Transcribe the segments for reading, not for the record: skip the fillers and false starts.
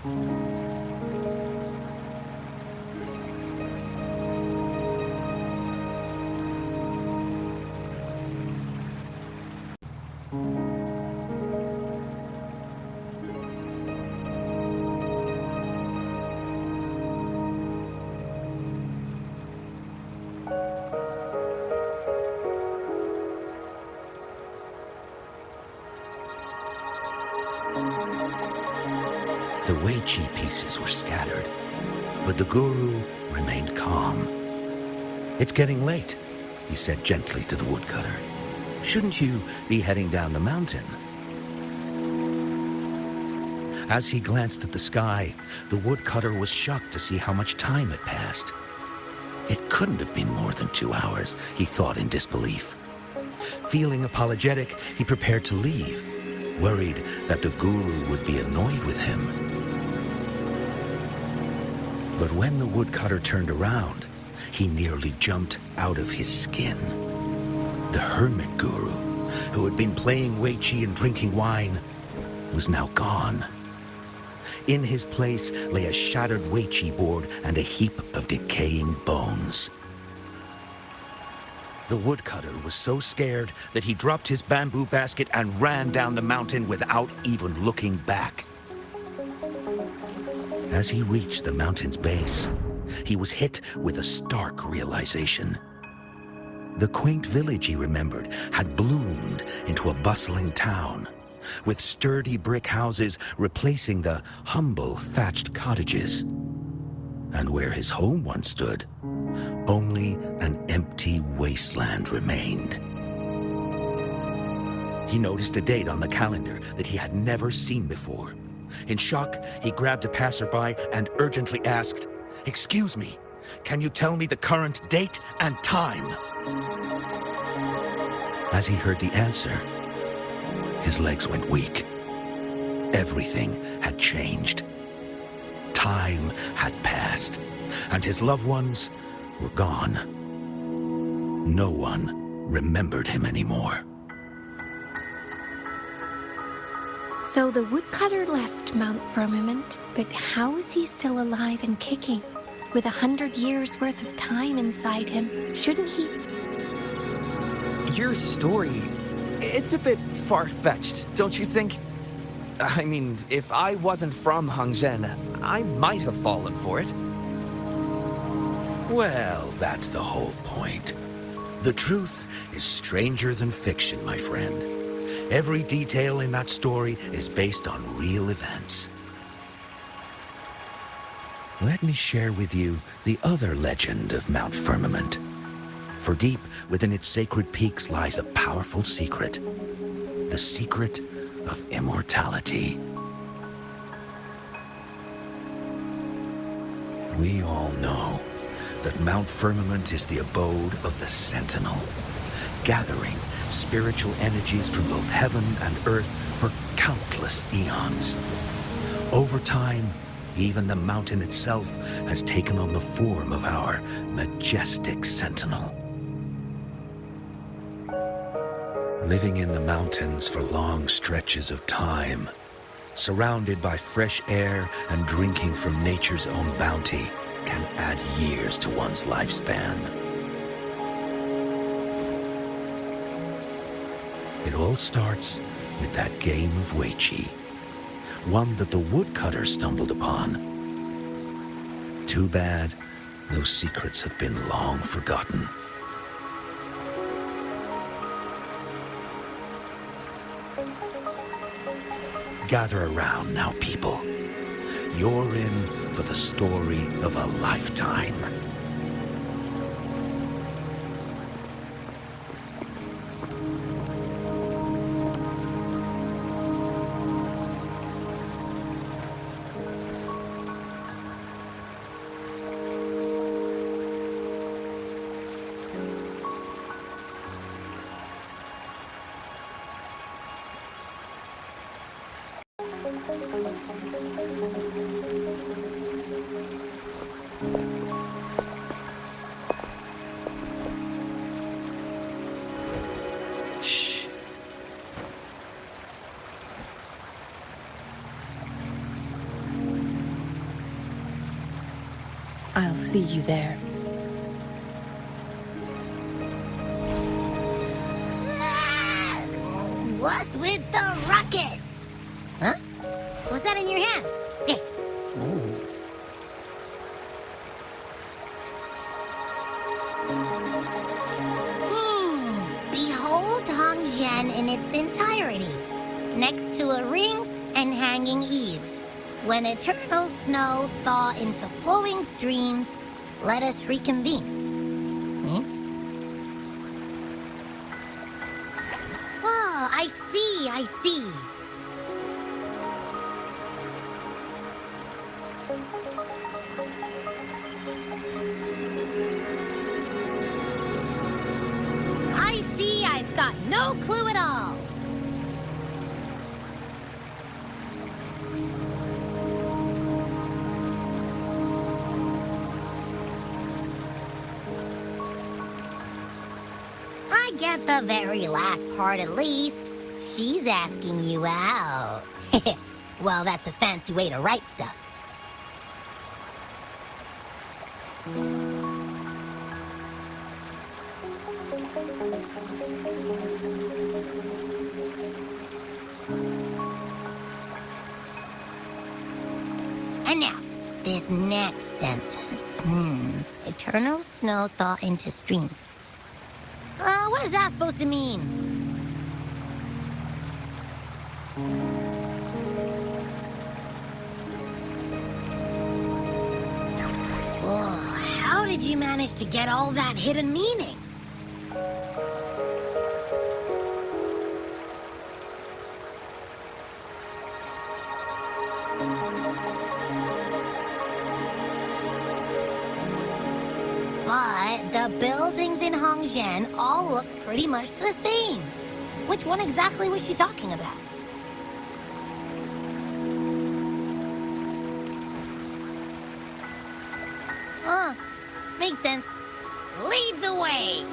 The Weiqi pieces were scattered, but the guru remained calm. "It's getting late," he said gently to the woodcutter. "Shouldn't you be heading down the mountain?" As he glanced at the sky, the woodcutter was shocked to see how much time had passed. It couldn't have been more than 2 hours, he thought in disbelief. Feeling apologetic, he prepared to leave, worried that the guru would be annoyed with him. But when the woodcutter turned around, he nearly jumped out of his skin. The hermit guru, who had been playing Weiqi and drinking wine, was now gone. In his place lay a shattered Weiqi board and a heap of decaying bones. The woodcutter was so scared that he dropped his bamboo basket and ran down the mountain without even looking back. As he reached the mountain's base, he was hit with a stark realization. The quaint village he remembered had bloomed into a bustling town, with sturdy brick houses replacing the humble thatched cottages. And where his home once stood, only an empty wasteland remained. He noticed a date on the calendar that he had never seen before. In shock, he grabbed a passerby and urgently asked, "Excuse me, can you tell me the current date and time?" As he heard the answer, his legs went weak. Everything had changed. Time had passed, and his loved ones were gone. No one remembered him anymore. So the woodcutter left Mount Firmament, but how is he still alive and kicking? With 100 years worth of time inside him, shouldn't he? Your story, it's a bit far-fetched, don't you think? I mean, if I wasn't from Hongzhen, I might have fallen for it. Well, that's the whole point. The truth is stranger than fiction, my friend. Every detail in that story is based on real events. Let me share with you the other legend of Mount Firmament. For deep within its sacred peaks lies a powerful secret. The secret of immortality. We all know that Mount Firmament is the abode of the Sentinel, gathering spiritual energies from both heaven and earth for countless eons. Over time, even the mountain itself has taken on the form of our majestic sentinel. Living in the mountains for long stretches of time, surrounded by fresh air and drinking from nature's own bounty, can add years to one's lifespan. It all starts with that game of Weiqi, one that the woodcutter stumbled upon. Too bad those secrets have been long forgotten. Gather around now, people. You're in for the story of a lifetime. I'll see you there. What's with the ruckus? Huh? What's that in your hands? Behold Hongzhen in its entirety, next to a ring and hanging eaves. When eternal snow thaw into flowing streams, let us reconvene. Oh, I see, I see. I see I've got no clue at all. I get the very last part at least. She's asking you out. Well, that's a fancy way to write stuff. And now, this next sentence. Eternal snow thaw into streams. What is that supposed to mean? Whoa, how did you manage to get all that hidden meaning? But the buildings in Hongzhen all look pretty much the same. Which one exactly was she talking about? Makes sense. Lead the way!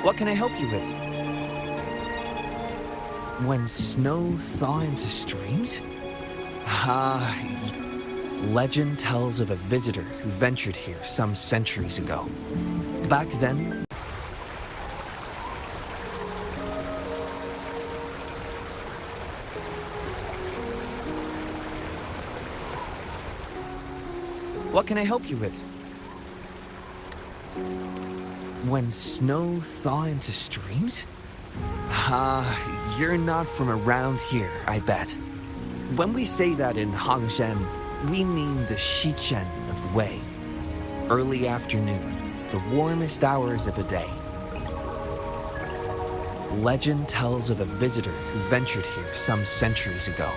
What can I help you with? When snow thaw into streams? Legend tells of a visitor who ventured here some centuries ago. Back then, What can I help you with? When snow thaw into streams? You're not from around here, I bet. When we say that in Hangzhen, we mean the Shichen of Wei. Early afternoon, the warmest hours of a day. Legend tells of a visitor who ventured here some centuries ago.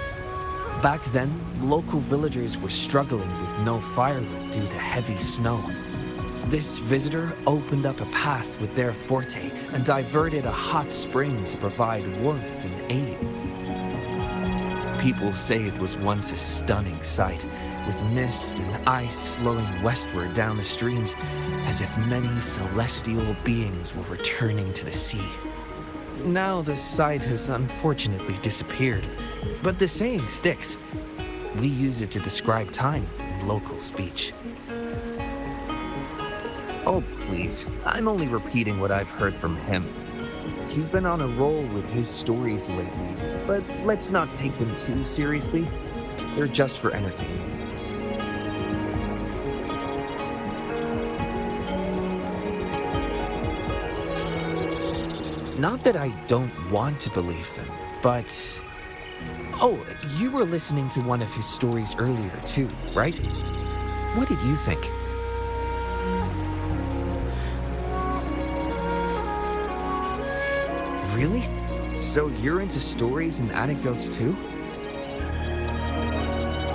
Back then, local villagers were struggling with no firewood due to heavy snow. This visitor opened up a path with their forte and diverted a hot spring to provide warmth and aid. People say it was once a stunning sight, with mist and ice flowing westward down the streams, as if many celestial beings were returning to the sea. Now the sight has unfortunately disappeared, but the saying sticks. We use it to describe time in local speech. Oh, please. I'm only repeating what I've heard from him. He's been on a roll with his stories lately, but let's not take them too seriously. They're just for entertainment. Not that I don't want to believe them, but... Oh, you were listening to one of his stories earlier too, right? What did you think? Really? So you're into stories and anecdotes too?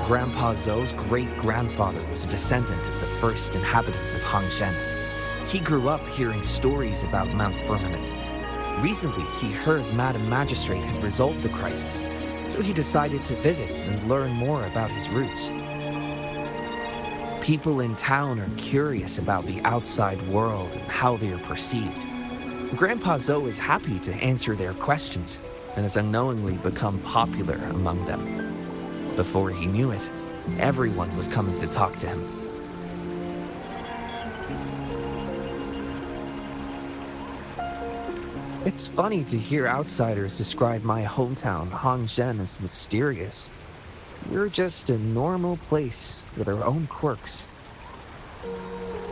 Grandpa Zhou's great-grandfather was a descendant of the first inhabitants of Hangzhen. He grew up hearing stories about Mount Firmament. Recently, he heard Madam Magistrate had resolved the crisis, so he decided to visit and learn more about his roots. People in town are curious about the outside world and how they are perceived. Grandpa Zhou is happy to answer their questions and has unknowingly become popular among them. Before he knew it, everyone was coming to talk to him. It's funny to hear outsiders describe my hometown, Hangzhen, as mysterious. We're just a normal place with our own quirks.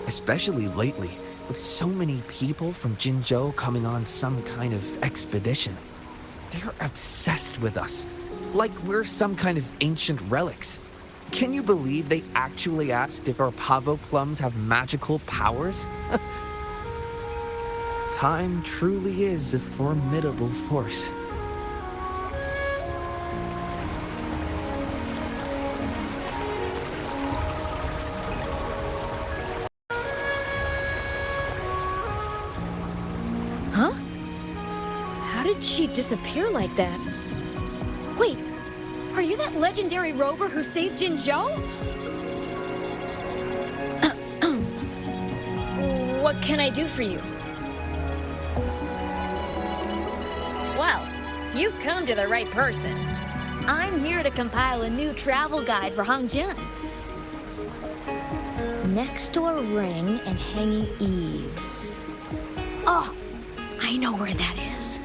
Especially lately, with so many people from Jinzhou coming on some kind of expedition. They're obsessed with us, like we're some kind of ancient relics. Can you believe they actually asked if our pavo plums have magical powers? Time truly is a formidable force. Huh? How did she disappear like that? Wait, are you that legendary rover who saved Jinzhou? What can I do for you? Well, you've come to the right person. I'm here to compile a new travel guide for Hangzhen. Next door ring and hanging eaves. Oh, I know where that is.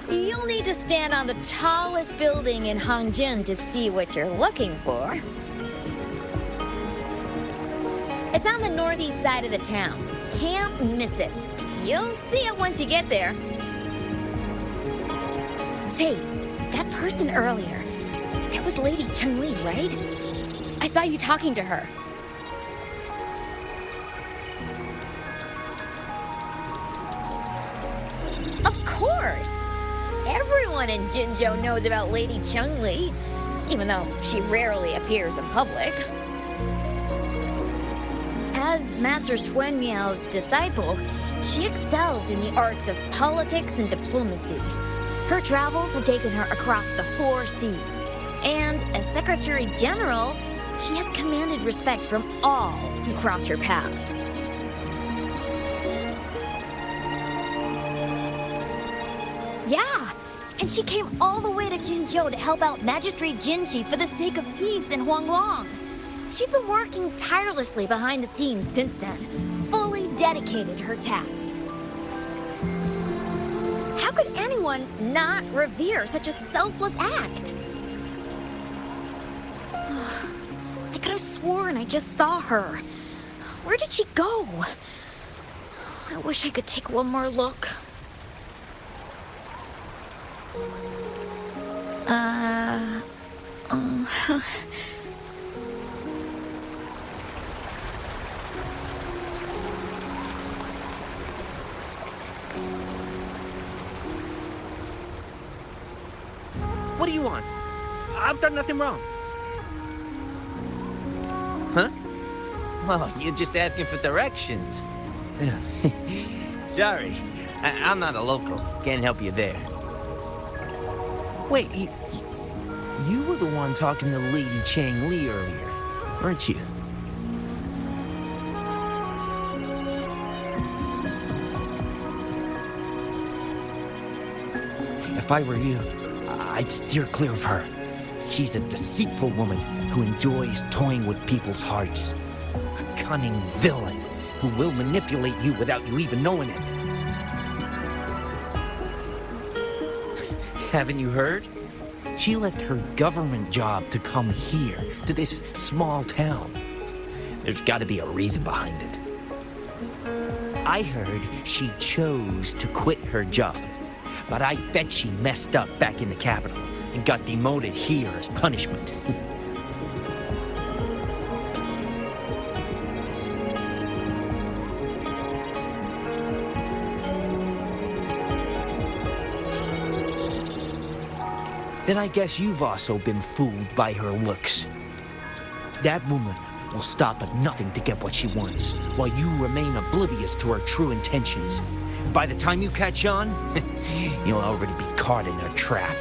You'll need to stand on the tallest building in Hangzhen to see what you're looking for. It's on the northeast side of the town. Can't miss it. You'll see it once you get there. Say, that person earlier, that was Lady Cheng-Li, right? I saw you talking to her. Of course! Everyone in Jinzhou knows about Lady Cheng-Li, even though she rarely appears in public. As Master Suen Miao's disciple, she excels in the arts of politics and diplomacy. Her travels have taken her across the 4 seas, and as Secretary General, she has commanded respect from all who cross her path. Yeah, and she came all the way to Jinzhou to help out Magistrate Jinshi for the sake of peace in Huanglong. She's been working tirelessly behind the scenes since then, fully dedicated to her task. How could anyone not revere such a selfless act? I could could have sworn I just saw her. Where did she go? I wish I could take one more look. What do you want? I've done nothing wrong. Huh? Well, you're just asking for directions. Sorry, I'm not a local. Can't help you there. Wait, you were the one talking to Lady Chang Li earlier, weren't you? If I were you, I'd steer clear of her. She's a deceitful woman who enjoys toying with people's hearts. A cunning villain who will manipulate you without you even knowing it. Haven't you heard? She left her government job to come here, to this small town. There's got to be a reason behind it. I heard she chose to quit her job, but I bet she messed up back in the capital and got demoted here as punishment. Then I guess you've also been fooled by her looks. That woman will stop at nothing to get what she wants, while you remain oblivious to her true intentions. By the time you catch on, you'll already be caught in her trap.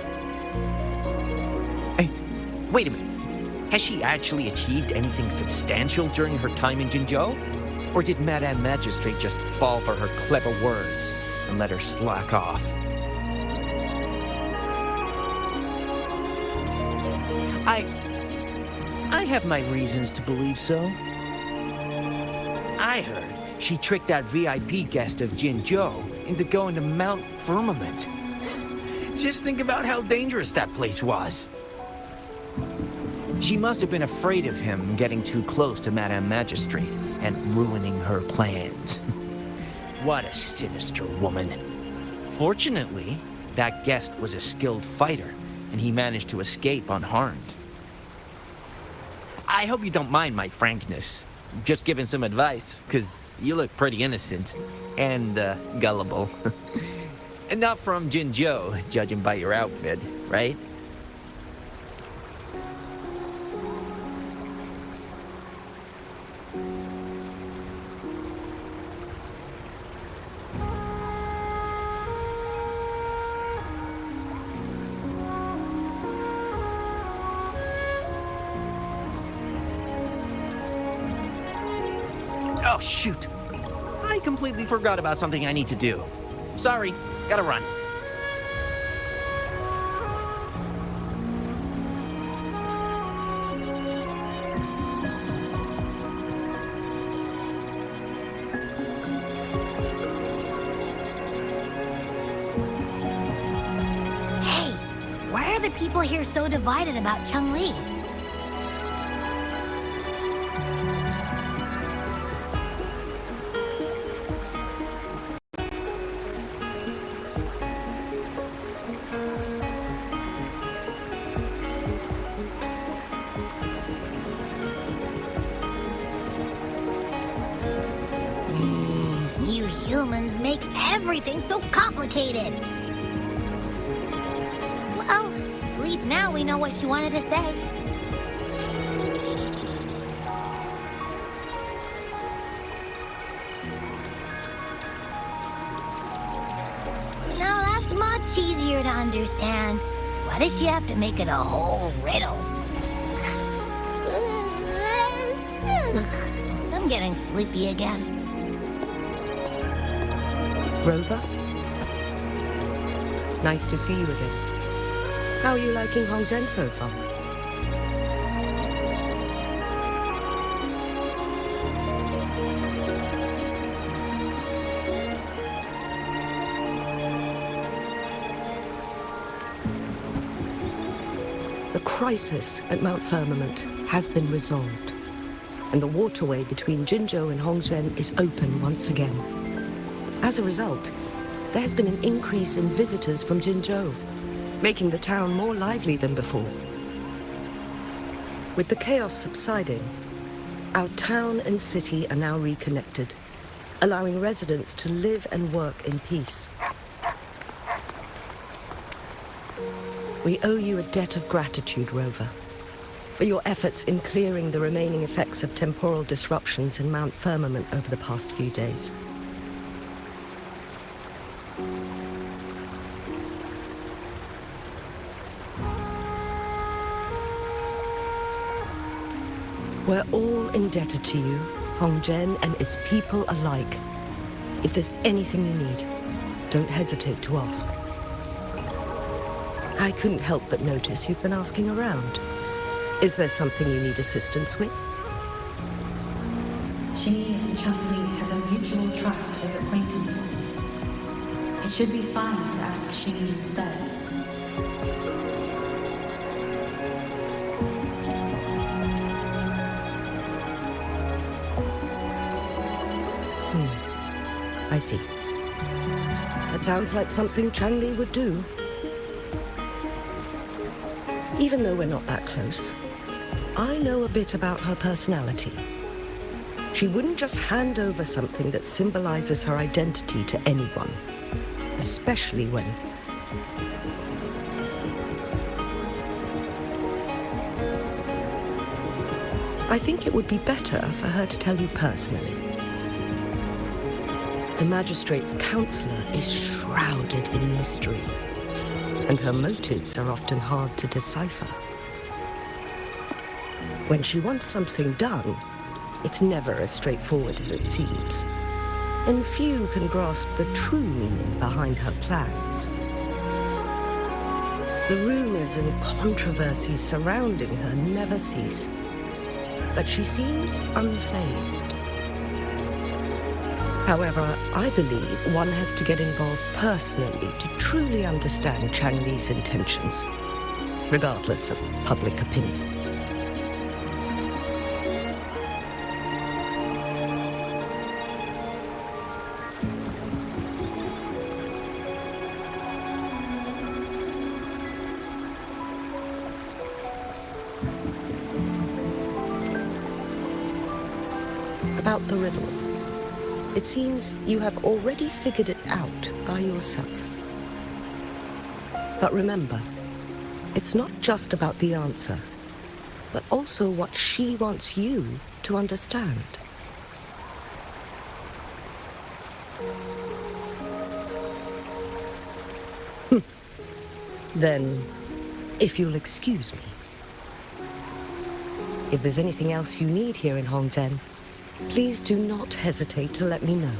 Hey, wait a minute. Has she actually achieved anything substantial during her time in Jinzhou? Or did Madame Magistrate just fall for her clever words and let her slack off? I have my reasons to believe so. I heard she tricked that VIP guest of Jinzhou into going to Mount Firmament. Just think about how dangerous that place was. She must have been afraid of him getting too close to Madame Magistrate and ruining her plans. What a sinister woman. Fortunately, that guest was a skilled fighter, and he managed to escape unharmed. I hope you don't mind my frankness. Just giving some advice, because you look pretty innocent and gullible. And not from Jinzhou, judging by your outfit, right? Oh, shoot. I completely forgot about something I need to do. Sorry, gotta run. Hey, why are the people here so divided about Chung Li? You humans make everything so complicated. Well, at least now we know what she wanted to say. Now that's much easier to understand. Why does she have to make it a whole riddle? I'm getting sleepy again. Rover? Nice to see you again. How are you liking Hongzhen so far? The crisis at Mount Firmament has been resolved. and the waterway between Jinzhou and Hongzhen is open once again. As a result, there has been an increase in visitors from Jinzhou, making the town more lively than before. With the chaos subsiding, our town and city are now reconnected, allowing residents to live and work in peace. We owe you a debt of gratitude, Rover, for your efforts in clearing the remaining effects of temporal disruptions in Mount Firmament over the past few days. We're all indebted to you, Hongzhen and its people alike. If there's anything you need, don't hesitate to ask. I couldn't help but notice you've been asking around. Is there something you need assistance with? Xingyi and Cheng-Li have a mutual trust as acquaintances. It should be fine to ask Xingyi instead. I see. That sounds like something Cheng-Li would do. Even though we're not that close, I know a bit about her personality. She wouldn't just hand over something that symbolizes her identity to anyone, especially when... I think it would be better for her to tell you personally. The magistrate's counselor is shrouded in mystery, and her motives are often hard to decipher. When she wants something done, it's never as straightforward as it seems, and few can grasp the true meaning behind her plans. The rumors and controversies surrounding her never cease, but she seems unfazed. However, I believe one has to get involved personally to truly understand Cheng-Li's intentions, regardless of public opinion. About the riddle. It seems you have already figured it out by yourself. But remember, it's not just about the answer, but also what she wants you to understand. Then, if you'll excuse me, if there's anything else you need here in Hongzhen, please do not hesitate to let me know.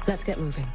Let's get moving.